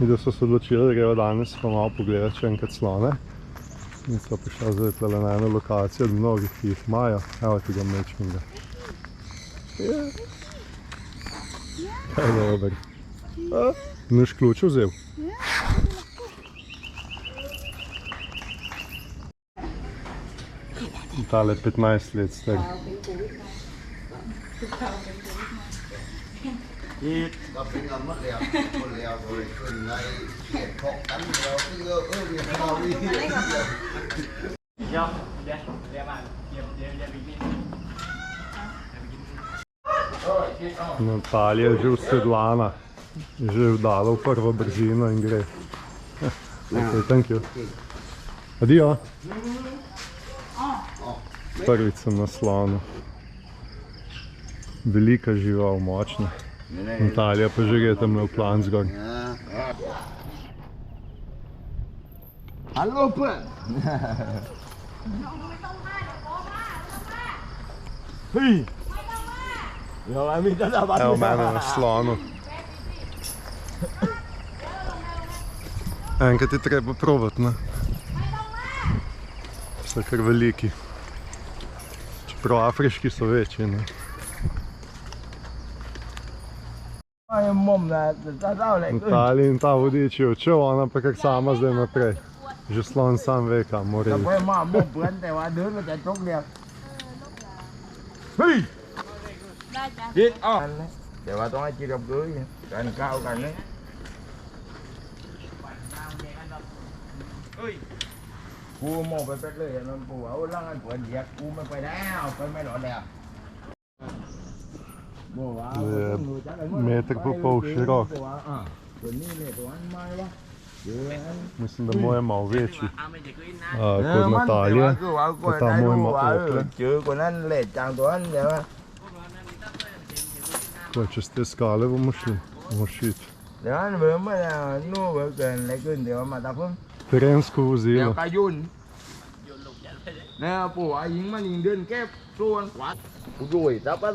da so se odločili, da grejo danes pa malo pogledati še enkrat slone. In so prišla zdaj tole na eno lokacijo od mnogih, ki jih imajo. Evo tega mečkinga. Kaj je dober. Niš ključ vzel? Tale 15 let star. Gặp cái ngầm mất lèo, con lèo rồi thường ngày kiệt khóc cắn lèo cứ việc nào đi. Natalija je že usedlana, že vdala v prvo brzino in gre. Okay, thank you. Adijo. Prvič sem na slonu. Velika žival, močna. Natalija pa že gre tam v plan zgor. Hallo pa! Hej! Evo mene na slonu. Enkrat je treba probati, ne? So kar veliki. Čeprav afriški so večji, ne? Natalija in ta vodič je odšel, ona pa kar sama zdaj naprej. Že slon sam ve, kam mora iti. Hej! Biết không? Để bà tôi chia đập cưới nha. Càng cao càng đấy. Cua một cái bét lưỡi nó phù ở lăng anh của diệt cua mới phải đá, phải mấy loại đẹp. Meter pa pol širok. Mislim, da moj je malo večji kot Natalija. Pa ta moj ima okle. Kaj, čez te skale bomo šli? Bomo šiti. Terensko vozilo. Nè,ปู่ai dính mà nhìn đơn kép luôn quá. Rồi, đã bắt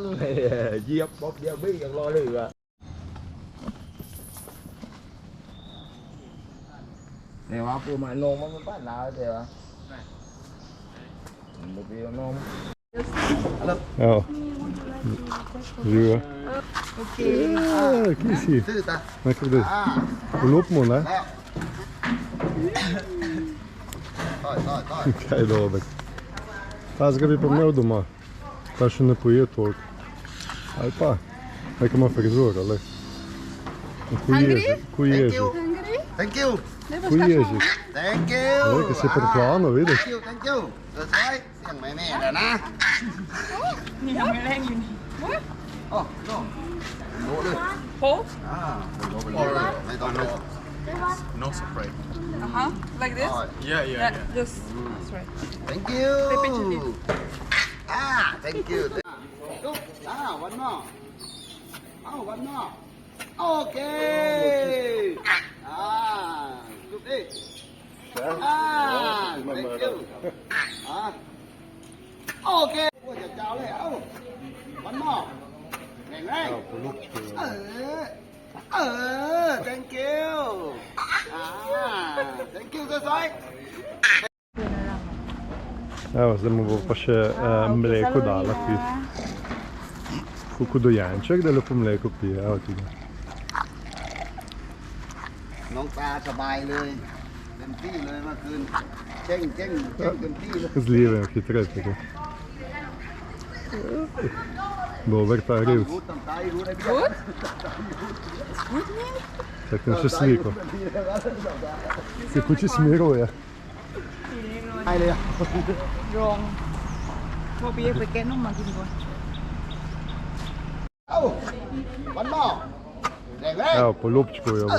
diệp bóp diệp bí gần lo được à. Nè, màปู่mà nôn mà bắt nào thế à? Một điều nôn. Evo. Živijo. Kje si? Nekaj dej. Vlupimo, ne? Kaj je dober. Tazga bi pa imel doma. Ta še ne poje toliko. Ali pa, nekaj ima frizuro, le. Ko ježik. Thank you. Ko ježik. Thank you. Nekaj si prehlano, vidiš? Thank you. Rồi xoay, xiềng mẹ mẹ rồi nè. Nhìn mẹ đang nhìn. Ồ, no. Đổ đi. Hold? Mày toàn đổ. No spray. Like this? Yeah. Just that's right. Thank They pinch it you. Thank you. One more. Oh, one more. Okay. Chụp đi. Thank you. Okay. Ôi trời chào đây. One more. Nhanh lên. Thank you. Thank you za zdaj. Evo, zdaj mu bo pa še mleko dala piti. Kuku dojenček, da lepo mleko pije, evo ti ga. น้องตาสบายเลยเต็มที่เลยเมื่อคืนเจ้งเต็มที่เลย Zliven, hitrej tako. Dober ta revc. Good? Tako še sliko. Se kući smiruje. ไปเลย รองพอเปียกไปแกะนมมากินก่อน เอ้าวันนอกแรงแรง Evo, po ljubčku jo bo.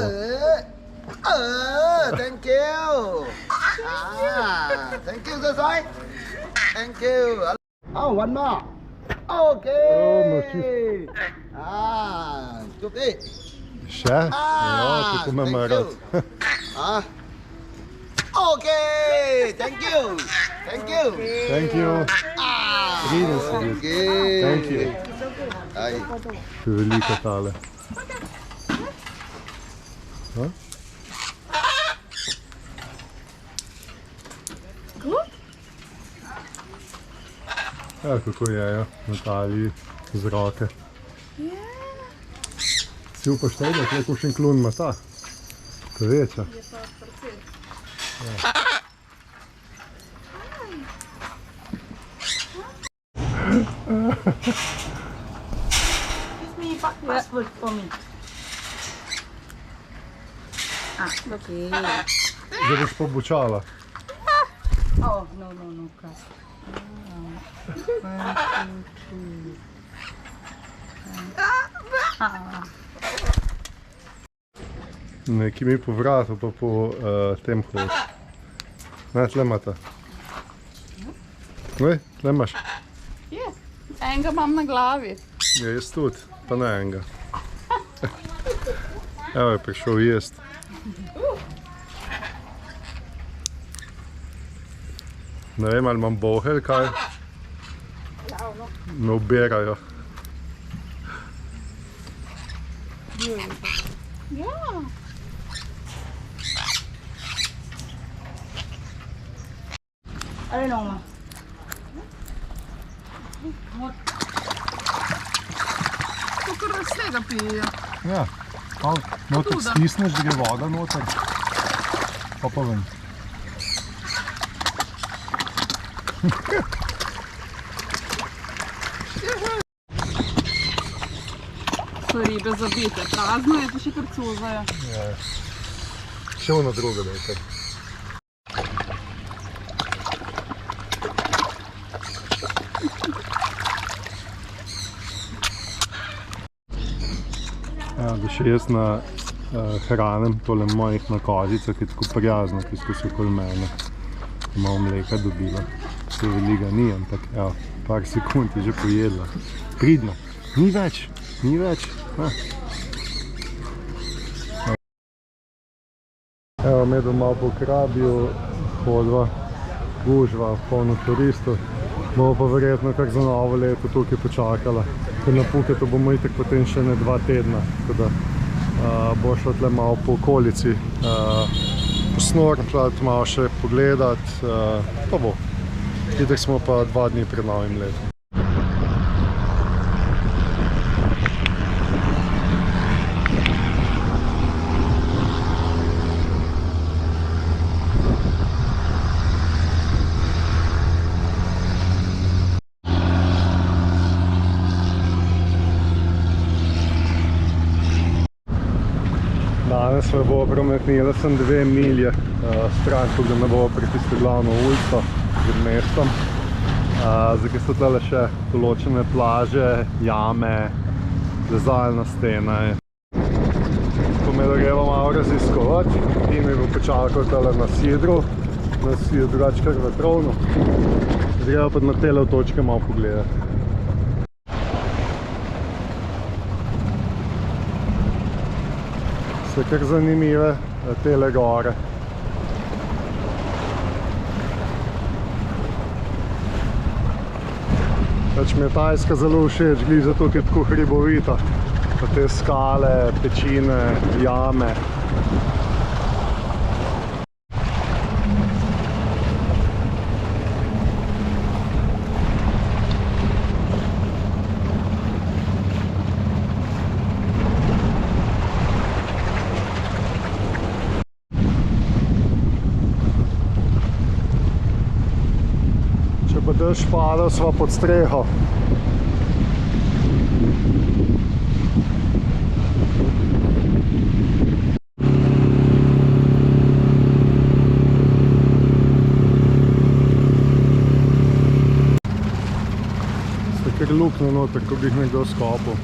thank you thank you ซอย thank you เอ้าวันนอกโอเค merci. จุ๊บดิ Še? Jo, tako me ima rad. Okay, thank you. Thank you. Priden si bil. Thank you. Še velika tale. Ja, kako je, ja, Nataliji z roke. Si upaš tega, kaj kakšen klun ima ta? Ko večja. Je pa precej. Give me password for me. Okay. Zdaj boš pa bučala. Oh, no, cross. 1, 2, 3. Nekaj mi po vratu pa po tem hodiš. Ne, tle imata. Ne, tle imaš. Je, enega imam na glavi. Ja, jaz tudi, pa ne enega. Evo je prišel jest. Ne vem, ali imam bohelj kaj. Me ubirajo. Ja. I don't know, ma. To kar vsega pijejo. Ja, noter stisneš, da gre voda noter. Pa ven. So ribe zabite, prazno je, pa še kar cozajo. Ja. Še ono drugo, da je kar. Ja, da še jaz hranim tole mojih na kozica, ki je tako prijazna, ki so okoli mene. Malo mleka dobila. Se veliko ni, ampak ja, par sekund je že pojedla. Pridno. Ni več, ni več. Evo, medel malo po Krabju, hodva, gužva, polno turistov. Bomo pa verjetno kar za novo leto tukaj počakala. Ker na Phuketu bomo itak potem še ne 2 tedna, tako da bo šla tle malo po okolici. Po Snorem šla malo še pogledat, pa bo. Itak smo pa 2 dni pred novim letom. Danes me bo prometnila sem 2 milje stran, tako da ne bo pri tisto glavno ulico pred mestom. Zdaj so tole še določene plaže, jame, plezalna stena. To me da gremo malo raziskovati in me bo počakal tole na sidru, nas je drugače kar vetrovno. Gremo pa na tele točke malo pogledati. So kar zanimive tele gore. Pač mi je Tajska zelo všeč, glih zato, ker je tako hribovita. Pa te skale, pečine, jame. Če bo dež padal, sva pod streho. Se kar lukne noter, ko bi jih nekdo skopal.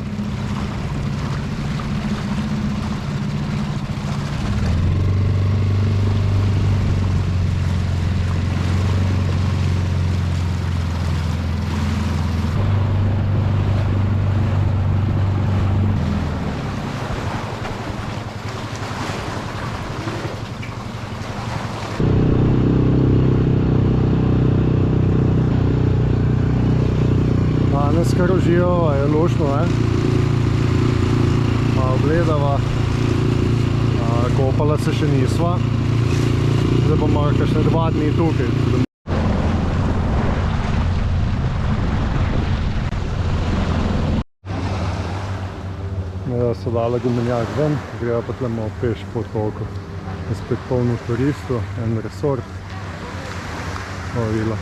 Danes kar uživava, je luštno, malo gledava, kopala se še nisva, zdaj bomo kakšne 2 dni tukaj. so dala gumenjak ven, grejo pa tle malo peš po otoku. Je spet polno turistov, en resort. Vila.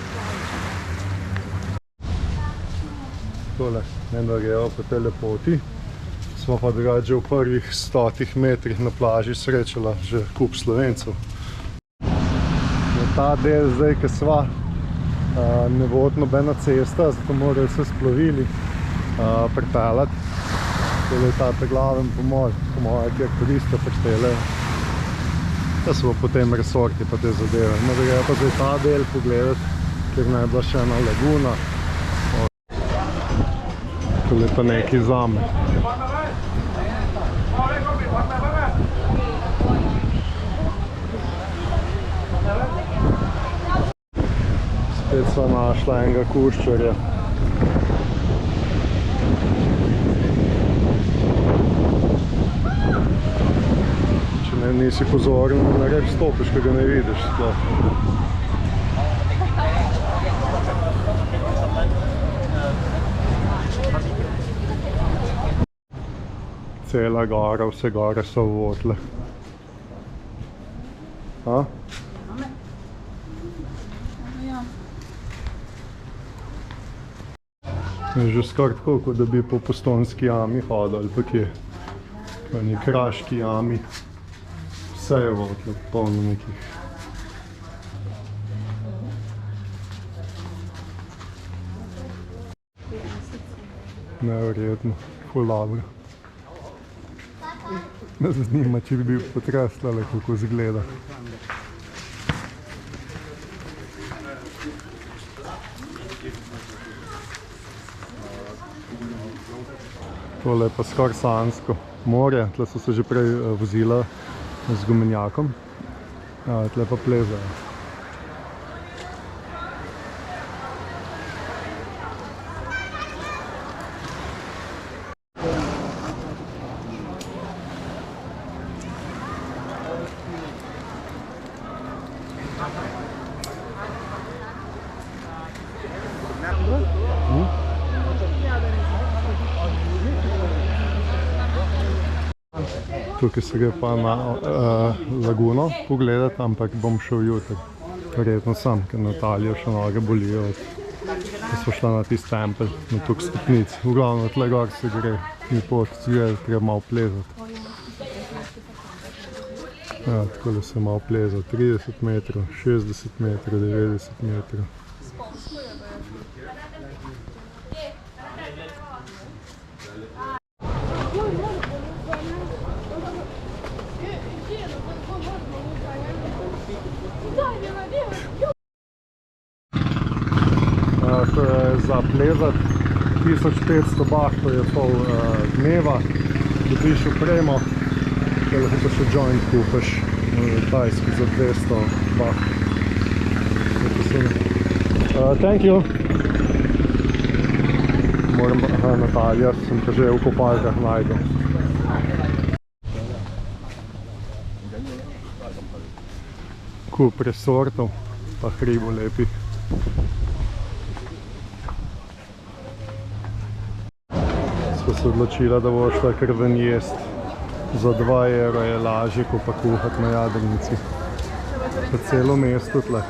Tole, eno grejo po tej lepoti. Smo pa drugače v prvih 100 metrih na plaži srečala že kup Slovencev. Na ta del zdaj, ko sva, ne vodi nobena cesta, zato morajo vse s plovili pripeljati. Tole je ta glaven pomol, po moje, kjer turiste pripeljejo. Da so potem resorti pa te zadeve. No, da grejo pa zdaj ta del pogledati, kjer naj bila še ena laguna. Tole je pa nekaj zame. Spet sva našla enega kuščarja. Če nisi pozoren, ne reč stopiš, ko ga ne vidiš sploh. Cela gora, vse gore so votle. Je že skoraj tako, kot da bi po Postojnski jami hodil ali pa kje. V eni Kraški jami. Vse je votle, polno nekih. Neverjetno, ful dobro. Me zanima, če bi bil potres tlele, kako izgleda. Tole je pa skoraj Sansko morje, tle so se že prej vozila z gumenjakom, tle pa plezajo. Tukaj se gre pa na laguno pogledati, ampak bom šel jutri. Verjetno sam, ker Natalijo še noge bolijo, da smo šla na tisti tempelj, na tuk stopnic. V glavno tle gor se gre, ni pot, treba malo plezati. Ja, tako da se malo pleza, 30 metrov, 60 metrov, 90 metrov. To je za plezati 1500 bahtov je pol dneva, dobiš opremo, da lahko pa še joint kupaš tajski za 200 bahtov. Thank you! Moram, Natalija, sem pa že v kopalkah najdel. Kup resortov, pa hribo lepi. Sva se odločila, da bo šla kar ven jest. Za 2 € je lažje, ko pa kuhati na jadrnici. Pa celo mesto tle.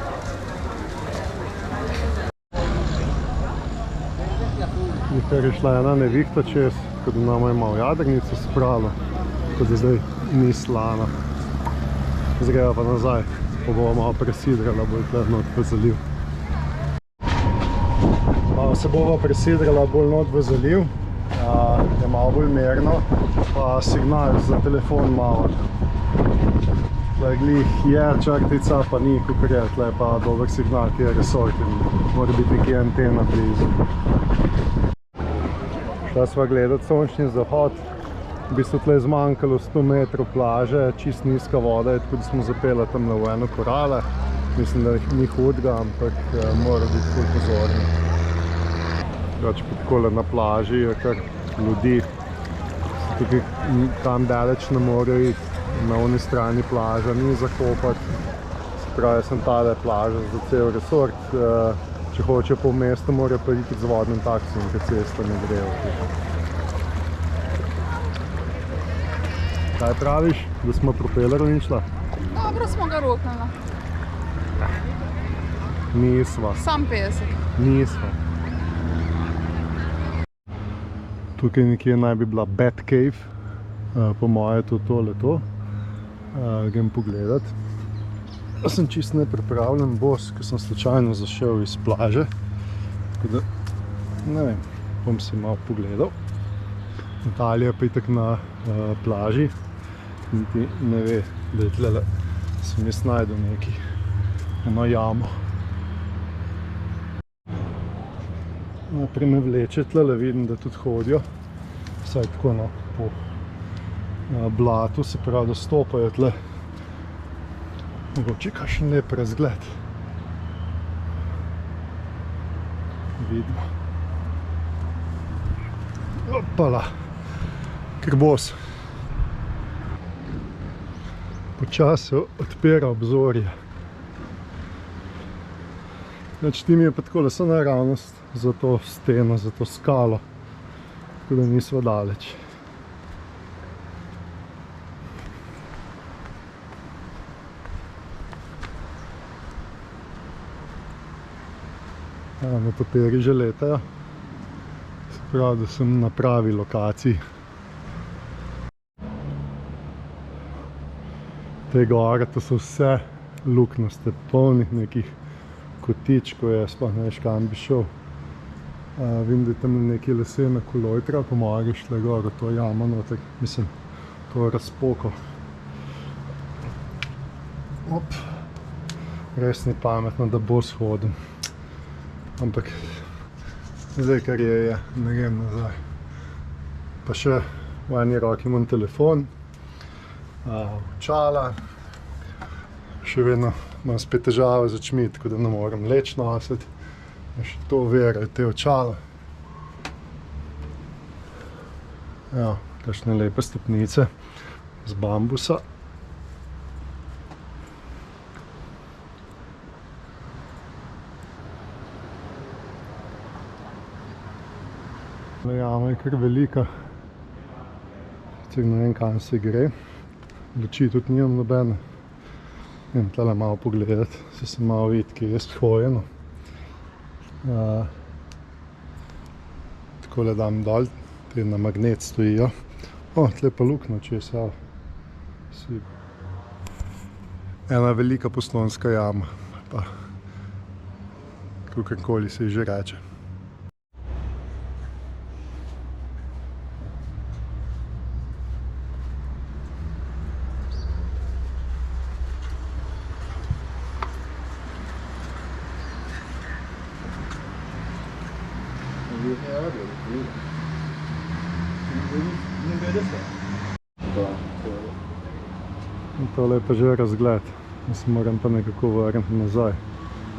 Nekaj je šla ena nevihta čez, tako da nama je malo jadrnico spravilo, tako da zdaj ni slana. Zgreva pa nazaj, pa bo malo presidrala, bolj tle not v zaliv. Malo se bova presidrala bolj not v zaliv. Je malo bolj merno, pa signal za telefon malo. Tle glih je črtica, pa ni kakor je, tle pa dober signal, ki je resort in mora biti nekje antena blizu. Šla sva gledati sončni zahod, v bistvu tle je zmanjkalo 100 metrov plaže, čist nizka voda je, tako da smo zapela tam v eno korale. Mislim, da ni hudega, ampak mora biti ful pozorni. Drugače pa takole na plaži je kar ljudi, tukaj tam daleč ne morejo iti, na oni strani plaža ni zakopati, se pravi, sem tale plaža za cel resort, če hoče po mestu, morajo pa iti z vodnim taksijem, ker cesta ne grejo. Kaj praviš, da smo propeler uničila? Dobro smo ga roknili. Nisva. Sam 50. Nisva. Tukaj nekje naj bi bila Bat Cave, po moje to tole to. Grem pogledat. Sem čist nepripravljen bos, ker sem slučajno zašel iz plaže. Tako da, ne vem, bom si malo pogledal. Natalija pa itak na plaži, niti ne ve, da je tlele sem jaz najdel neki eno jamo. Naprej me vleče tlele, vidim, da tudi hodijo, vsaj tako no, po blatu, se pravi, da stopajo tle. Mogoče kakšen lep razgled. Vidimo. Opala, krbos. Počasi odpira obzorje. Znači, ti mi je pa takole so naravnost za to steno, za to skalo, tako da nisva daleč. Netopiri že letajo, se pravi, da sem na pravi lokaciji. Te gore, to so vse luknaste, polnih nekih kotičkov, jaz sploh ne veš, kam bi šel. Vidim, da je tam nekaj lesena kolojtra, po moje šle gor v to jamo noter, mislim, to razpoko. Op, res ni pametno, da bos hodim. Ampak zdaj, kar je, ne grem nazaj. Pa še v eni roki imam telefon, očala, še vedno imam spet težave z očmi, tako da ne morem leč nositi. Še to ovirajo te očala. Evo, kakšne lepe stopnice z bambusa. Jama je kar velika, sicer ne vem, kam se gre, luči tudi nimam nobene. Grem tale malo pogledati, se malo vidi, kje je shojeno. Takole dam dol, te na magnet stojijo. Tle pa luknja česa. Ena velika postonska jama, pa kakorkoli se ji že reče. Tole je pa že razgled, jaz moram pa nekako vrniti nazaj.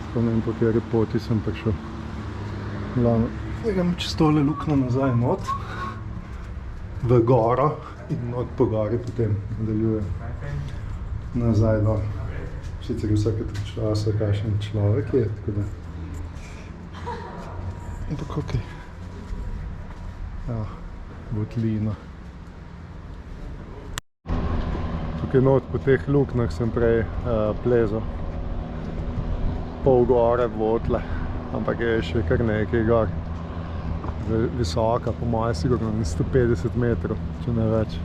Sploh ne vem, po kateri poti sem prišel. Glavno, grem čez tole luknjo nazaj not, v goro in not po gori potem nadaljujem nazaj dol. Sicer vsake časa kakšen človek je, tako da. Ampak okej. Evo, votlina. Tukaj not po teh luknjah sem prej plezal. Pol gore votle, ampak je še kar nekaj gor. Visoka, po moje sigurno 150 metrov, če ne več.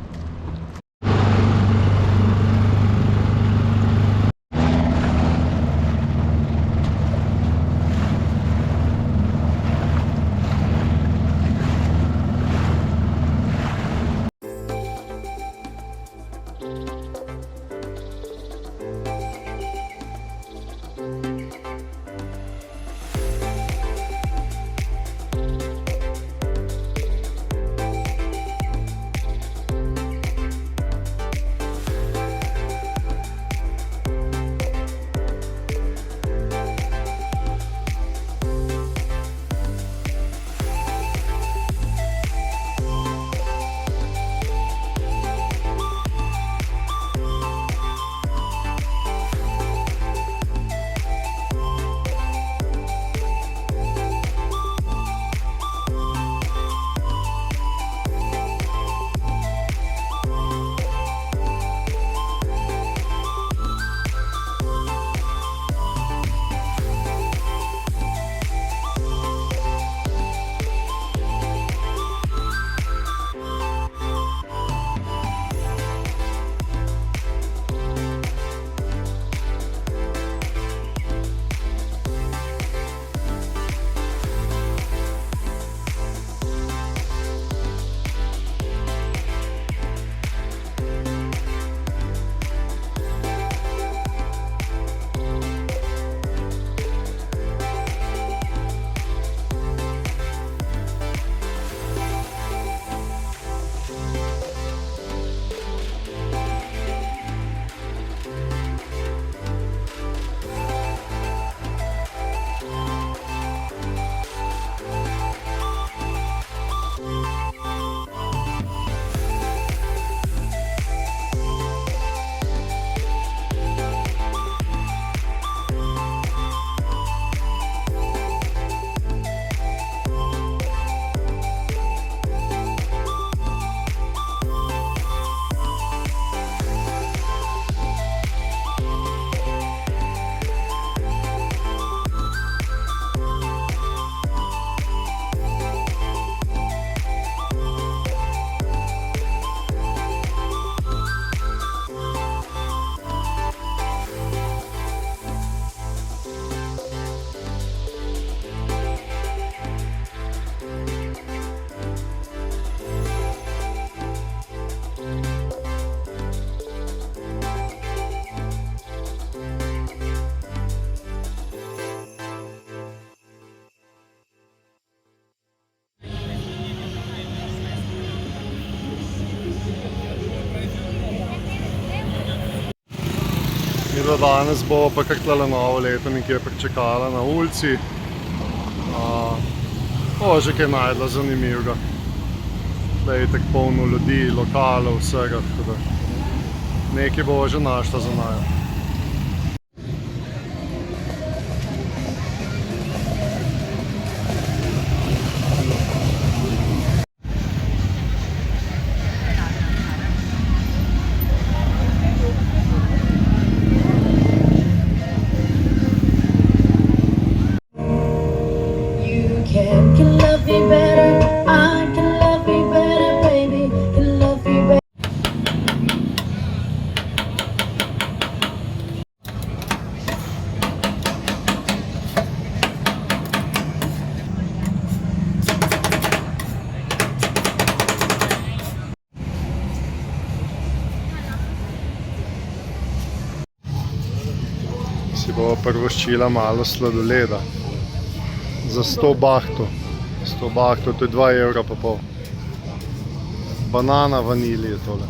Midva danes bo pa kar tlele novo leto nekje pričakala na ulici. Bo že kaj najdla zanimivega. Da je tako polno ljudi, lokalov, vsega, tako da nekaj bo že našla za najo. You can love me better. I can love me better, baby. Can love me better. Si bo prvoščila malo sladoleda. Za 100 bahtov. 100 bahtov, to je 2,5 evra. Banana vanilije je tole.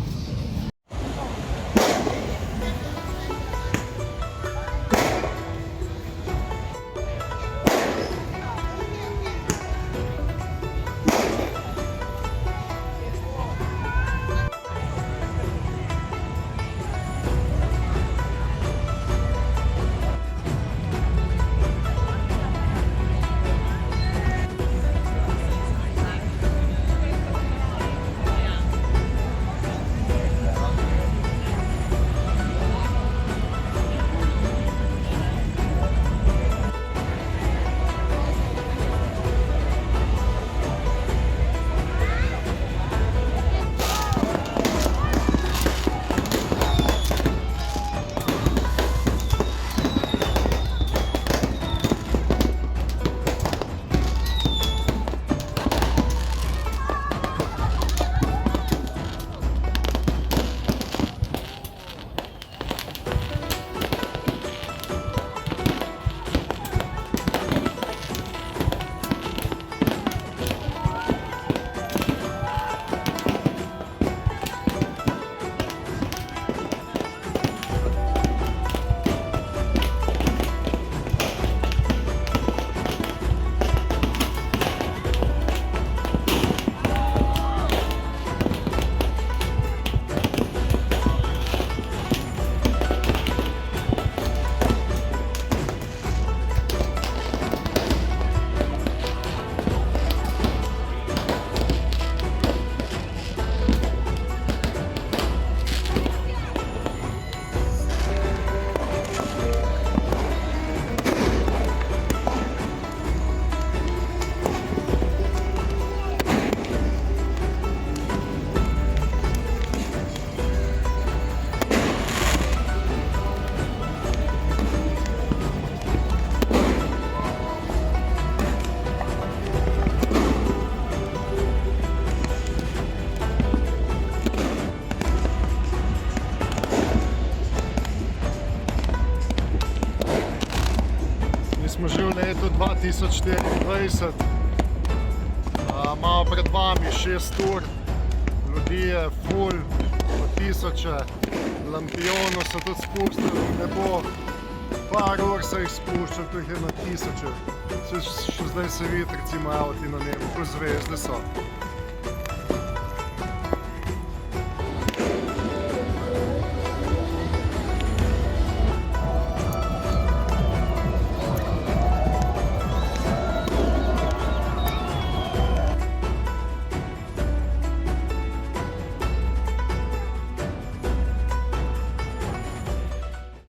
Smo že v letu 2024, malo pred vami 6 ur, ljudi je ful, po tisoče, lampionov so tudi spustili v nebo, par ur so jih spuščali, tu jih je na tisoče, še zdaj se vidi recimo avti na nebu, ko zvezde so.